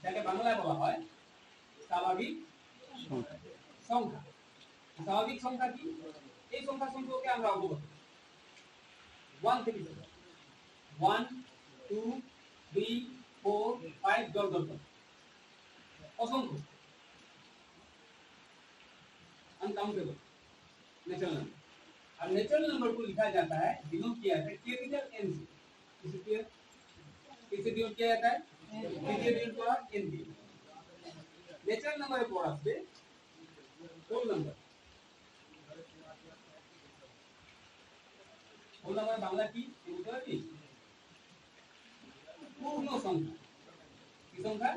যাকে বাংলায় বলা হয় স্বাভাবিক সংখ্যা। স্বাভাবিক সংখ্যা কি? এই সংখ্যা সম্পর্কে আমরা অবগত 1 থেকে 1 2 3 4 5 দল असंख्य अनकाउंटेबल नेचुरल नंबर। और नेचुरल नंबर को लिखा जाता है, डिनोट किया जाता है कैपिटल एन से। किसे डिनोट किया जाता है? डिनोट करा एन দিয়ে। नेचुरल नंबर এর পর আসবে whole number. Whole number Bangla কি বুঝতে পারছি? পূর্ণ সংখ্যা। কি সংখ্যা?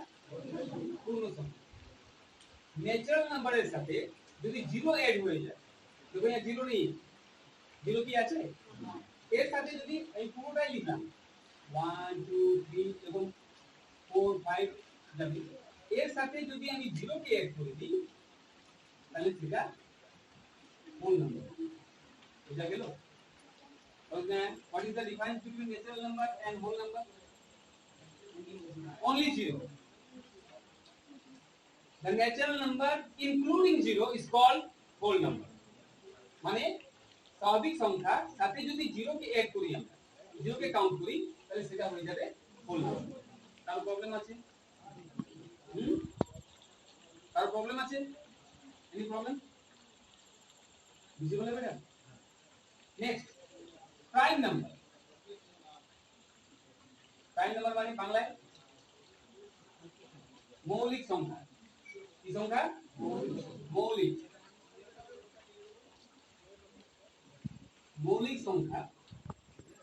পূর্ণ সংখ্যা। नेचुरल নাম্বারের সাথে যদি জিরো এড হয়ে যায়, তো ভাইয়া জিরো নেই, জিরো কি আছে? এর সাথে যদি এই পুরোটাই লিখলাম 1 2 3 এবং 4 5 যাবে, এর সাথে যদি আমি জিরো কে এড করে দিই তাহলে সেটা হোল নাম্বার। বুঝা গেল? What is the difference between natural number and whole number? Only zero. The natural number including zero is called whole number. মানে স্বাভাবিক সংখ্যা সাথে যদি জিরো কে এড করি, আমরা জিরো কে কাউন্ট করি, তাহলে সেটা হয়ে যাবে হোল নাম্বার। তার প্রবলেম আছে? তার প্রবলেম আছে? Any problem? বুঝতে পারলে? Next prime number. Prime number মানে বাংলায় মৌলিক সংখ্যা। কি সংখ্যা? মৌলিক। মৌলিক সংখ্যা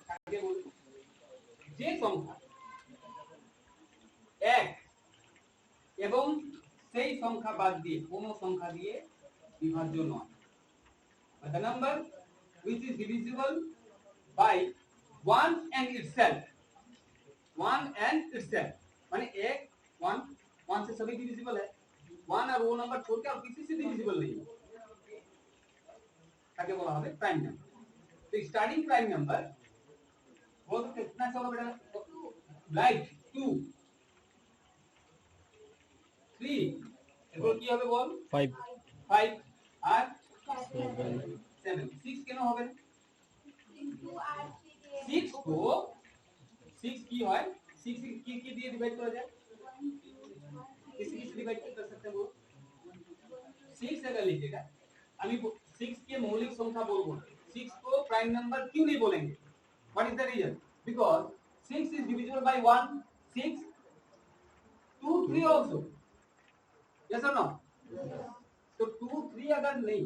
কাকে বলে? যে সংখ্যা এক এবং সেই সংখ্যা বাদ দিয়ে কোন সংখ্যা দিয়ে বিভাজ্য নয়। The number which is divisible by one and itself. one and itself माने एक one से सभी divisible है, one और वो नंबर छोड़ के और किसी से divisible नहीं है, ताकि बोला हमें प्राइम नंबर। तो स्टार्टिंग प्राइम नंबर वो तो कितना चलो बेटा? लाइक 2 3 এরপর কি হবে বল? 5 আর 7 6 কেন হবে? 6 को 6 কি হয়? 6 কি দিয়ে ডিভাইড করা যায়? किसी से डिवाइड कर सकते हैं वो 6 अगर लिखेगा, अभी 6 के मौलिक संख्या बोलबो, 6 को प्राइम नंबर क्यों नहीं बोलेंगे? What is the reason? Because 6 is divisible by 1 6 2 3 also, yes or no? तो 2 3 अगर नहीं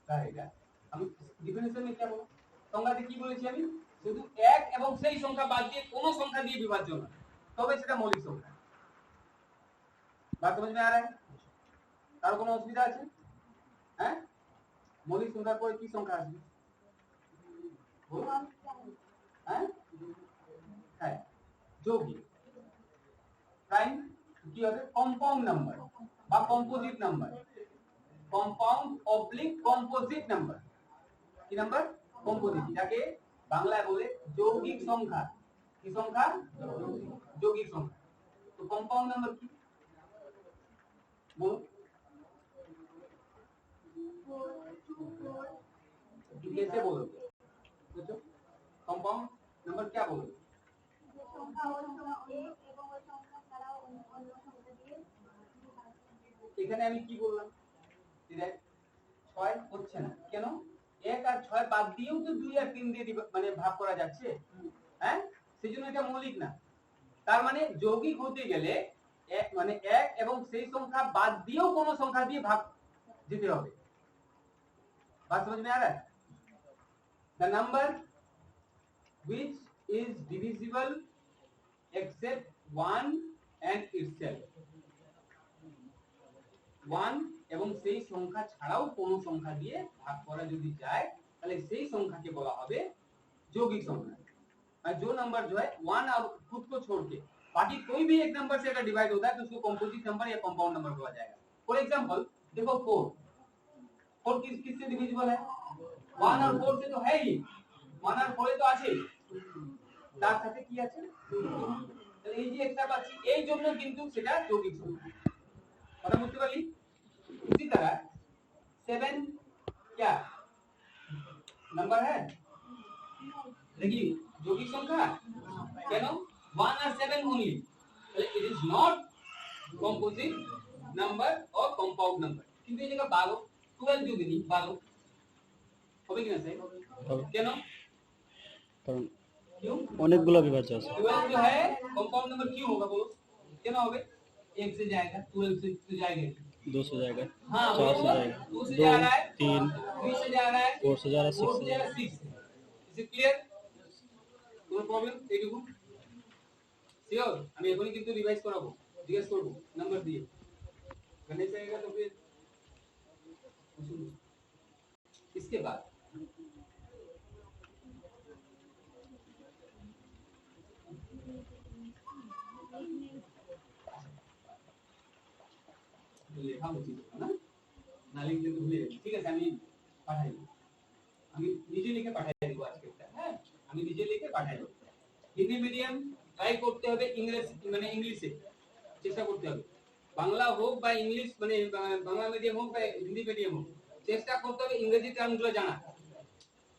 रहेगा, हम डिफिनेशन में क्या बोला? সংখ্যাতে কি বলেছি আমি? শুধু এক এবং সেই সংখ্যা বাদ দিয়ে কোন সংখ্যা দিয়ে বিভাজ্য নয়, তবে সেটা মৌলিক সংখ্যা। बात समझ में आ रहा है? তার কোনো অসুবিধা আছে? হ্যাঁ, মৌলিক সংখ্যার পরে কি সংখ্যা আসবে? হ্যাঁ হ্যাঁ, যৌগিক। প্রাইম কি হবে? কম্পাউন্ড নাম্বার বা composite number. Compound oblique composite number. কি নাম্বার? কম্পোজিট, যাকে বাংলায় বলে যৌগিক সংখ্যা। কি সংখ্যা? যৌগিক সংখ্যা। তো কম্পাউন্ড নাম্বার কি? कैसे बोलोगे? सोचो, कंपाउंड नंबर क्या बोलोगे? এখানে আমি কি বললাম? দেখ 6 হচ্ছে না কেন? 1 আর 6 বাদ দিয়েও তো 2 আর 3 দিয়ে মানে ভাগ করা যাচ্ছে, হ্যাঁ? সেজন্য এটা মৌলিক না। তার মানে যৌগিক হতে গেলে এক মানে এক এবং সেই সংখ্যা বাদ দিয়েও কোন সংখ্যা দিয়ে ভাগ দিতে হবে। बात समझ में आ रहा है? The number which is divisible except one and itself, one এবং সেই সংখ্যা ছাড়াও কোন সংখ্যা দিয়ে ভাগ করা যদি যায়, তাহলে সেই সংখ্যাকে বলা হবে যৌগিक संख्या। और जो नंबर जो है 1 और खुद को छोड़ के बाकी कोई भी एक नंबर से अगर डिवाइड होता है तो उसको कंपोजिट नंबर या कंपाउंड नंबर बोला जाएगा। फॉर एग्जांपल देखो 4 किससे डिविजिबल है? 1 और 4 से तो है ही, 1 और 4 तो আছে, তার সাথে কি আছে? তাহলে এই যে একটা পাচ্ছি, এই জন্য কিন্তু সেটা যৌগিক সংখ্যা। কথা বুঝতে পারলি? इसी तरह 7 क्या नंबर है? देखिए যৌগিক সংখ্যা কেন? 1 আর 7 only, তাহলে it is not composite number or compound number। কিন্তু এই জায়গা 12 12 যদি নিই 12 হবে কিনা স্যার? হবে। কেন? কারণ क्यों? অনেকগুলো বিভাজ্য আছে। 12 जो है कंपाउंड नंबर क्यों होगा बोलो? क्या ना होगा? 1 से जाएगा, 12 से तो जाएगा। 2 से जाएगा, हाँ 4 से जाएगा, 2 से 2, जा रहा है, 3, 3 से जा रहा है, 4 से जा रहा है, 4 6 से से जा जा रहा रहा है, 6 से। Is it clear? কোনো প্রবলেম এইটুকু? শিওর? আমি এখনই কিন্তু রিভাইজ করাবো, জিজ্ঞেস করব নাম্বার দিয়ে। करने चाहिएगा तो फिर इसके बाद লেখা উচিত না, না লিখলে তো ভুলে যাবে। ঠিক আছে আমি পাঠাই দেব, আমি নিজে লিখে পাঠাই দেব আজকেটা। হ্যাঁ আমি নিজে লিখে পাঠাই দেব। হিন্দি মিডিয়াম ট্রাই করতে হবে, ইংলিশ মানে ইংলিশে চেষ্টা করতে হবে। বাংলা হোক বা ইংলিশ মানে বাংলা मीडियम হোক বা हिंदी मीडियम হোক, চেষ্টা করতে হবে इंग्लिश टर्म গুলো জানা,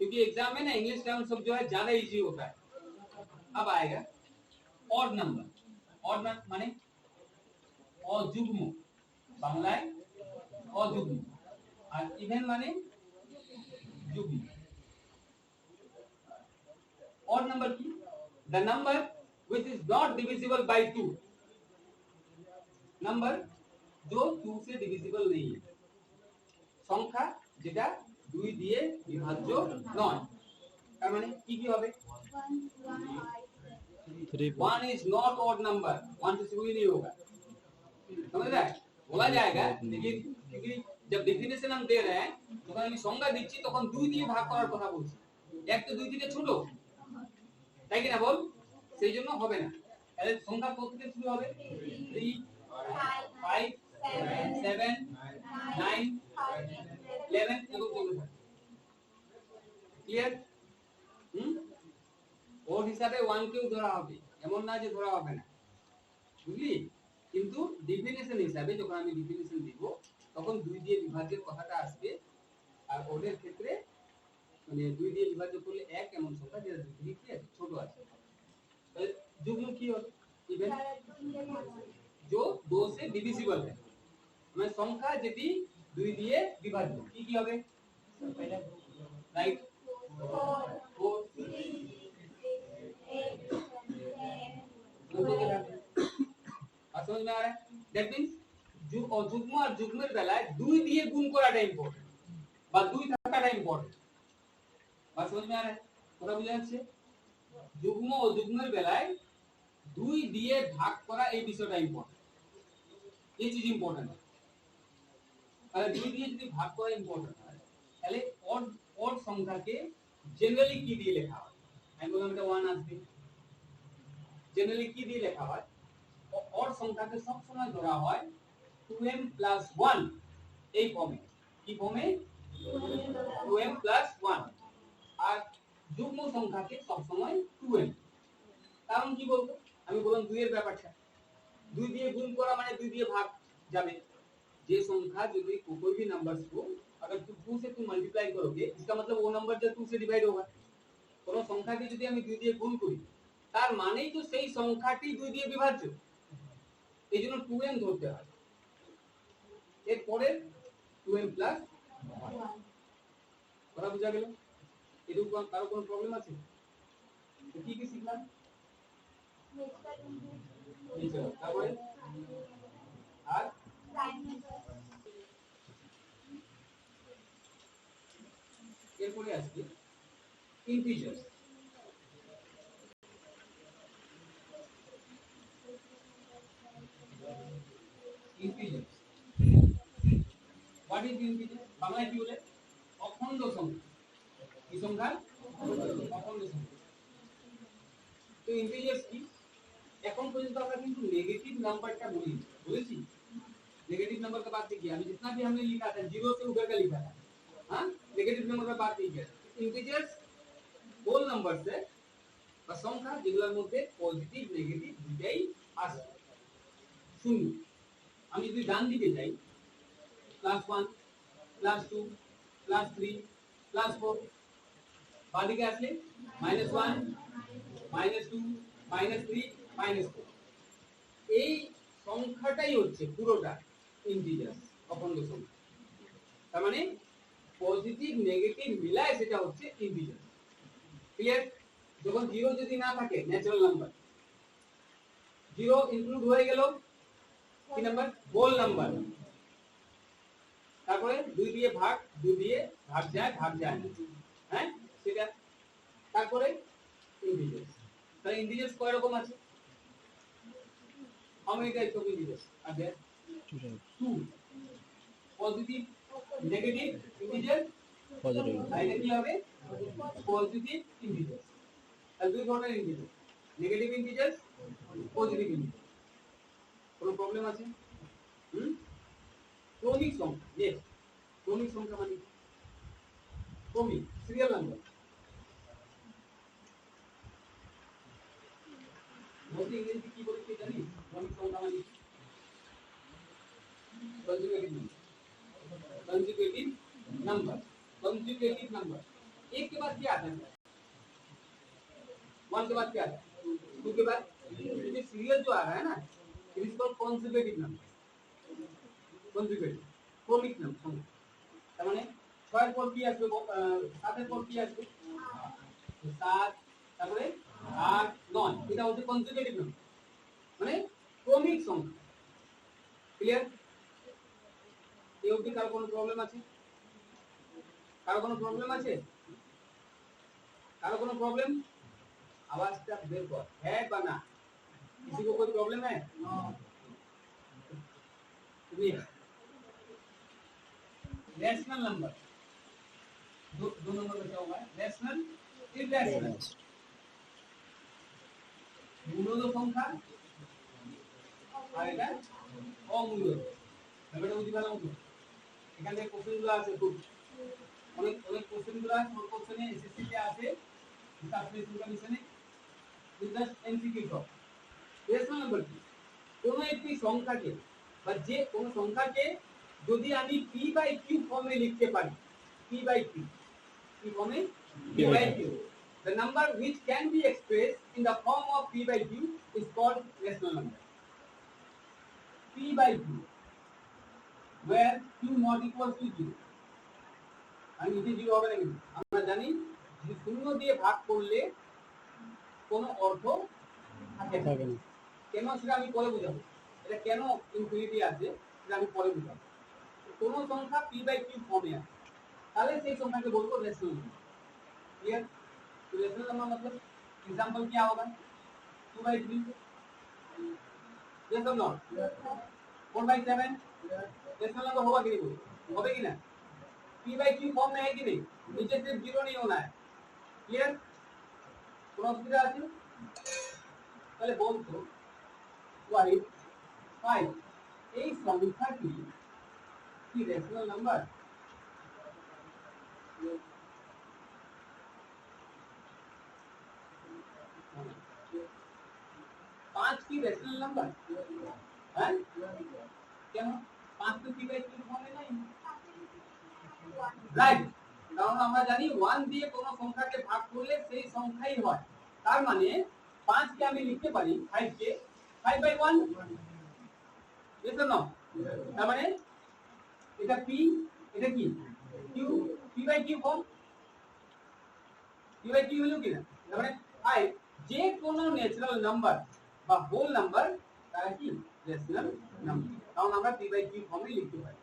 क्योंकि एग्जाम में ना इंग्लिश टर्म सब जो है ज्यादा इजी होता है। अब आएगा ऑड नंबर। ऑड माने অযুগ্ম, বাংলায় অযুগ্ম, আর ইভেন মানে যুগ্ম। ऑड नंबर की the number which is not divisible by 2, number जो 2 से डिविजिबल नहीं है, সংখ্যা যেটা 2 দিয়ে বিভাজ্য নয়। তার মানে কি কি হবে? 1 is not odd number, 1 से शुरू ही नहीं होगा। समझ रहा है? बोला जाएगा लेकिन क्योंकि जब डेफिनेशन हम दे रहे हैं তখন আমি সংজ্ঞা দিচ্ছি তখন 2 দিয়ে ভাগ করার কথা বলছি। এক তো 2 থেকে ছোট, তাই কি না বল? সেই জন্য হবে না। তাহলে সংখ্যা কত থেকে শুরু হবে? 3 5 7 9 11 এরকম চলতে থাকে। ক্লিয়ার? ওর হিসাবে 1 কেও ধরা হবে, এমন না যে ধরা হবে না, বুঝলি? কিন্তু ডেফিনিশন হিসাবে যখন আমি ডেফিনিশন দিব তখন 2 দিয়ে বিভাজ্যের কথাটা আসবে। আর ওদের ক্ষেত্রে মানে 2 দিয়ে বিভাজ্য করলে 1 এমন সংখ্যা যেটা 2 থেকে কি আছে ছোট আছে। তাহলে যুগ্ম কি হবে? इवन जो 2 से डिविजिबल है, মানে সংখ্যা যেটি 2 দিয়ে বিভাজ্য কি কি হবে? राइट 4 আর समझ में आ रहा है? दैट मींस जो অযুগ্ম আর যুগ্মের বেলায় 2 দিয়ে গুণ করাটা ইম্পর্টেন্ট বা 2 থাকাটা ইম্পর্টেন্ট। আর समझ में आ रहा है? কথা বুঝা যাচ্ছে? যুগ্ম ও যুগ্মের বেলায় 2 দিয়ে ভাগ করা এই বিষয়টা ইম্পর্টেন্ট, এই চीज ইম্পর্টেন্ট। আর 2 দিয়ে যদি ভাগ করা ইম্পর্টেন্ট হয় তাহলে অড সংখ্যাকে জেনারেলি কি দিয়ে লেখা হয়? আমি বললাম এটা 1 আসবে। জেনারেলি কি দিয়ে লেখা হয়? অড সংখ্যাকে সব সময় ধরা হয় 2m + 1 এই ফর্মে। কি ফর্মে? 2m + 1। আর যুগ্ম সংখ্যাকে সব সময় 2m। কারণ কি বলবো? আমি বললাম 2 এর ব্যাপারটা, 2 দিয়ে गुण করা মানে 2 দিয়ে ভাগ যাবে। যে সংখ্যা যদি कोई भी नंबर्स को अगर 2 से तुम मल्टीप्लाई करोगे इसका मतलब वो नंबर जो 2 से डिवाइड होगा। কোন সংখ্যাকে যদি আমি 2 দিয়ে গুণ করি তার মানেই তো সেই সংখ্যাটি 2 দিয়ে বিভাজ্য, এইজন্য 2m ধরতে হয়। এরপরে 2m + 1। কথা বুঝা গেল? এটুকু কারো কোনো প্রবলেম আছে? তো কি কি শিখলাম? তারপরে আর এরপরে আসবে integers. Integers what is integer? বাংলায় কি বলে? অখণ্ড সংখ্যা। কি সংখ্যা? অখণ্ড সংখ্যা। তো ইন্টিজার্স কি? এখন पर्यंत আমরা কিন্তু नेगेटिव नंबरটা বলেছি। नेगेटिव नंबर का बात देखिए, अभी जितना भी हमने लिखा था 0 से ऊपर का लिखा था, हाँ नेगेटिव नंबर का बात नहीं किया। इंटीजर्स होल नंबर से বা সংখ্যা যেগুলোর মধ্যে পজিটিভ নেগেটিভ দুটাই আছে। শূন্য আমি যদি ডান দিকে যাই +1 +2 +3 +4, বাঁ দিকে আসলে -1 -2 -3 -4, এই সংখ্যাটাই হচ্ছে পুরোটা ইন্টিজার অখণ্ড সংখ্যা। তার মানে পজিটিভ নেগেটিভ মিলায় সেটা হচ্ছে ইন্টিজার। ক্লিয়ার? যখন 0 যদি না থাকে ন্যাচারাল নাম্বার, 0 ইনক্লুড হয়ে গেল কি নাম্বার? Whole number. তারপরে 2 দিয়ে ভাগ, 2 দিয়ে ভাগ যায় না, হ্যাঁ সেটা। তারপরে ইন্টিজার। তাহলে ইন্টিজার কয় রকম আছে? How many types of integers are there? Two. Positive, negative integer. Positive আর এটা কি হবে? Positive integers. আর দুই ধরনের integer. Negative integers, positive integers. কোনো প্রবলেম আছে? ক্রমিক সংখ্যা। Yes. ক্রমিক সংখ্যা মানে ক্রমিক সিরিয়াল নাম্বার। বলতে ইংরেজি কি বলে কি জানিস? ক্রমিক সংখ্যা মানে कंजुगेटिव नंबर। एक के बाद क्या आता है? 1 के बाद क्या आता है? 2 के बाद ये सीरियल जो आ रहा है ना, it is called conjugative number. Conjugative ক্রমিক নাম্বার। তার মানে 6 এর পর কি আসবে? 7 এর পর কি আসবে? 7, তারপরে 8, 9, এটা হচ্ছে কনজুগেটিভ নাম্বার, মানে ক্রমিক সংখ্যা। ক্লিয়ার? এই অবধি কার কোনো প্রবলেম আছে? কারো কোনো প্রবলেম আছে? कारो कोनो प्रॉब्लम? आवाज का बेर कर है बना। किसी को कोई प्रॉब्लम है? रैशनल नंबर दो नंबर बचा हुआ है, रैशनल इरैशनल। মূলদ সংখ্যা আর এটা অমূলদ। ব্যাপারটা বুঝতে পারলাম তো? এখানে কোশ্চেনগুলো আছে, খুব অনেক কোশ্চেনগুলো আছে। কোন কোশ্চেনে এসএসসি তে আছে সাবস্ক্রিপশন কমিশনে জাস্ট এমসিকিউ সব। রেশনাল নাম্বার কি? কোন একটি সংখ্যাকে বা যে কোন সংখ্যাকে যদি আমি p/q ফর্মে লিখতে পারি, p/q কি ফর্মে? p/q, the number which can be expressed in the form of p/q is called rational number. p/q where q not equals to 0, আমি নিচে 0 হবে না কিন্তু আমরা জানি যে শূন্য দিয়ে ভাগ করলে কোনো অর্থ থাকে না। কেন সেটা আমি পরে বুঝাবো। এটা কেন ইনফিনিটি আছে সেটা আমি পরে বুঝাবো। কোন সংখ্যা p/q ফর্মে আছে তাহলে সেই সংখ্যাকে বলবো রেশনাল নাম্বার। क्लियर? तो रेशनल नंबर मतलब एग्जांपल क्या होगा? 2/3, yes or not? 4/7 rational number होगा कि नहीं? बोलो होगा कि ना? p/q फॉर्म में है कि नहीं? नीचे सिर्फ 0 नहीं होना है। क्लियर? কোনো অসুবিধা আছে? তাহলে বলতো y 5 এই সংখ্যাটি কি রেশনাল নাম্বার? पांच की रेशनल नंबर है क्या? पांच तो p/q ফর্মে নাই, রাইট? কারণ আমরা জানি 1 দিয়ে কোন সংখ্যাকে ভাগ করলে সেই সংখ্যাই হয়। তার মানে 5 কে আমি লিখতে পারি 5 কে 5/1, yes or no? তার মানে এটা p, এটা কি q, p/q ফর্ম। p/q হলো কি না? তার মানে 5 যে কোন ন্যাচারাল নাম্বার বা হোল নাম্বার তারা কি রেশনাল নাম্বার, কারণ আমরা p/q ফর্মে লিখতে পারি।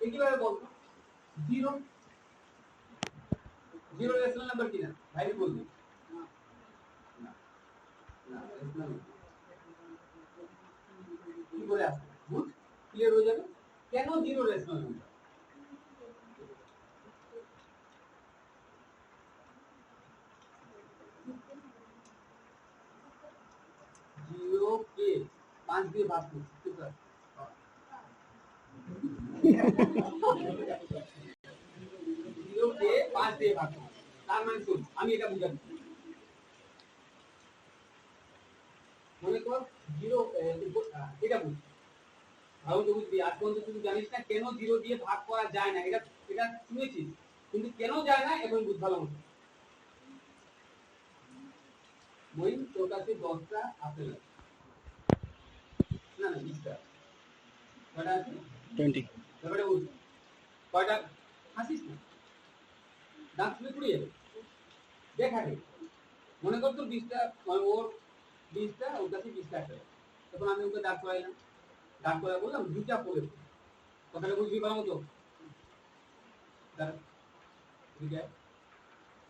এই কিভাবে বলবো? 0 রেশনাল নাম্বার কি না? ভাই বলবি না না রেশনাল কি করে আসবে? গুড, ক্লিয়ার হয়ে যাবে কেন 0 রেশনাল নাম্বার। 0 কে 5 দিয়ে ভাগ করছি, ঠিক আছে? 0 কে 5 দিয়ে ভাগ করছি, তার মানে শুন আমি এটা বুঝাচ্ছি। মনে কর 0 এটা বুঝ ভালো তো বুঝবি আজ পর্যন্ত তুই জানিস না কেন 0 দিয়ে ভাগ করা যায় না এটা এটা শুনেছিস কিন্তু কেন যায় না এখন বুঝ ভালো মতো বই তোর কাছে 10টা আপেল আছে না না 20টা কয়টা আছে 20 ব্যাপারটা বুঝ কয়টা হাসিস না দাঁত তুলে পুড়িয়ে যাবে দেখ আগে মনে কর তোর 20টা ওর 20টা ওর কাছে 20টা আছে তখন আমি ওকে দাঁত করাইলাম দাঁত করা বললাম 2টা পড়ে কথাটা বুঝবি ভালো মতো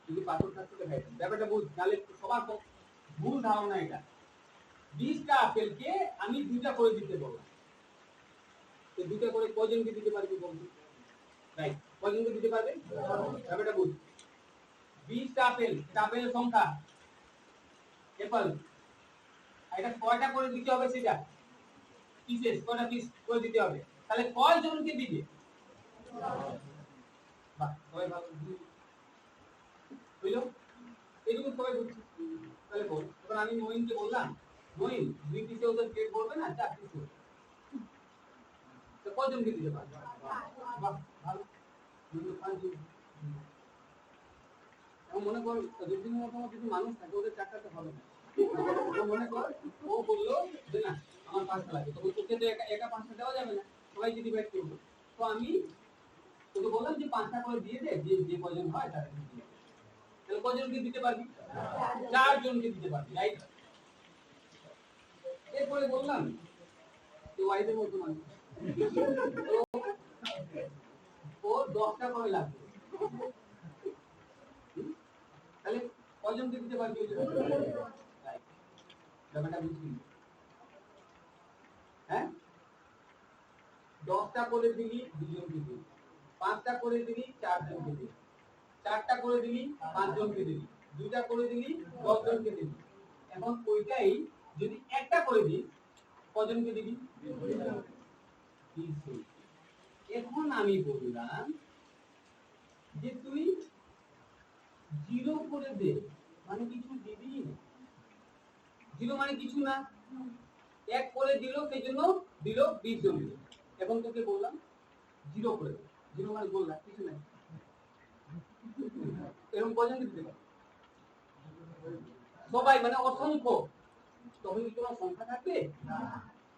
যদি পাথর থাকতে দেখাই ব্যাপারটা বুঝ তাহলে সবার ভুল ধারণা এটা 20টা আপেলকে আমি 2টা করে দিতে বললাম তো 2টা করে কজনকে দিতে পারবি বলবি রাইট কজনকে দিতে পারবে ব্যাপারটা বুঝ 20টা আপেল এটা আপেলের সংখ্যা অ্যাপল এটা কয়টা করে দিতে হবে সেটা পিসেস কয়টা পিস করে দিতে হবে তাহলে কয়জনকে দিবে বাহ সবাই ভালো বুঝলো এইটুকু সবাই বুঝছি তাহলে বল এবার আমি নইনকে বললাম নইন 2 পিসে ওদের পেট ভরবে না 4 পিস তো কয়জনকে দিতে পারবে বাহ ভালো কিন্তু 5 জন মনে কর দুদিন মতো কিছু মানুষ থাকে ওদের 4টাতে হবে না মনে কর ও বললো যে না আমার 5টা লাগে তো তোকে তো একা 5টা দেওয়া যাবে না সবাই যদি ডিভাইড করব তো আমি তোকে বললাম যে 5টা করে দিয়ে দে যে যে কয়জন হয় তাদের দিয়ে তাহলে কয়জনকে দিতে পারবি 4 জনকে দিতে পারবি রাইট এরপরে বললাম তো ওয়াইদের মতো মানুষ ও 10টা করে লাগবে তাহলে কয়জনকে দিতে পারবি রাইট ব্যাপারটা বুঝবি হ্যাঁ 10টা করে দিবি 2 জনকে দিবি 5টা করে দিবি 4 জনকে দিবি 4টা করে দিবি 5 জনকে দিবি 2টা করে দিবি 10 জনকে দিবি এখন ওইটাই যদি একটা করে দিই কজনকে দিবি 20 এখন আমি বললাম যে তুই 0 করে দে মানে কিছু দিবি 0 মানে কিছু না এক করে দিল সেজন্য দিল 20 জন এখন তোকে বললাম 0 করে দে 0 মানে বললাম কিছু নাই এরকম কজন দিতে পারে সবাই মানে অসংখ্য তখন কি কোনো সংখ্যা থাকবে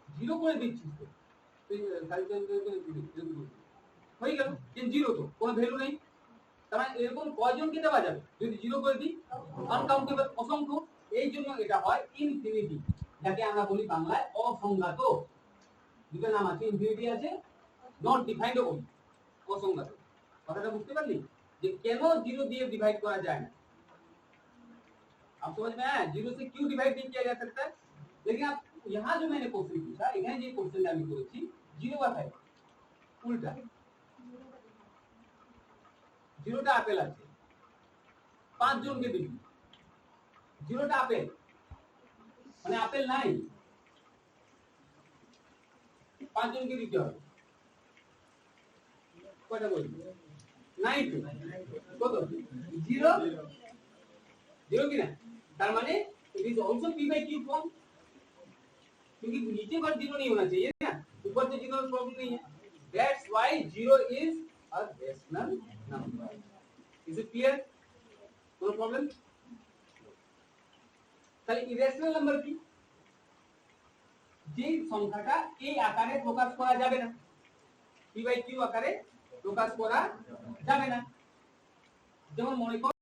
0 করে দিচ্ছিস তো তুই হয়ে গেল যে 0 তো কোনো ভ্যালু নেই তার মানে এরকম কয়জনকে দেওয়া যাবে যদি 0 করে দিই আনকাউন্টেবল অসংখ্য এই জন্য এটা হয় ইনফিনিটি যাকে আমরা বলি বাংলায় অসংজ্ঞাত দুটো নাম আছে ইনফিনিটি আছে নট ডিফাইন্ডেবল অসংজ্ঞাত কথাটা বুঝতে পারলি যে কেন 0 দিয়ে डिवाइड करा जाए ना आप समझ में आया 0 से क्यों डिवाइड नहीं किया जा सकता लेकिन आप यहाँ जो मैंने क्वेश्चन पूछा এখানে যে কোশ্চেনটা আমি করেছি 0 বা 5 উল্টা 0টা আপেল আছে 5 জনকে দিবি 0টা আপেল মানে আপেল নাই 5 জনকে দিতে হবে কয়টা বলবি নাই তো কত 0 0 কি না তার মানে it is also p by q form क्योंकि नीचे पर 0 नहीं होना चाहिए ना ऊपर से 0 प्रॉब्लम नहीं है that's why 0 is a rational number is it clear no problem তাহলে ইরেশনাল নাম্বার কি যে সংখ্যাটা এই আকারে প্রকাশ করা যাবে না p by q আকারে প্রকাশ করা যাবে না যেমন মনে কর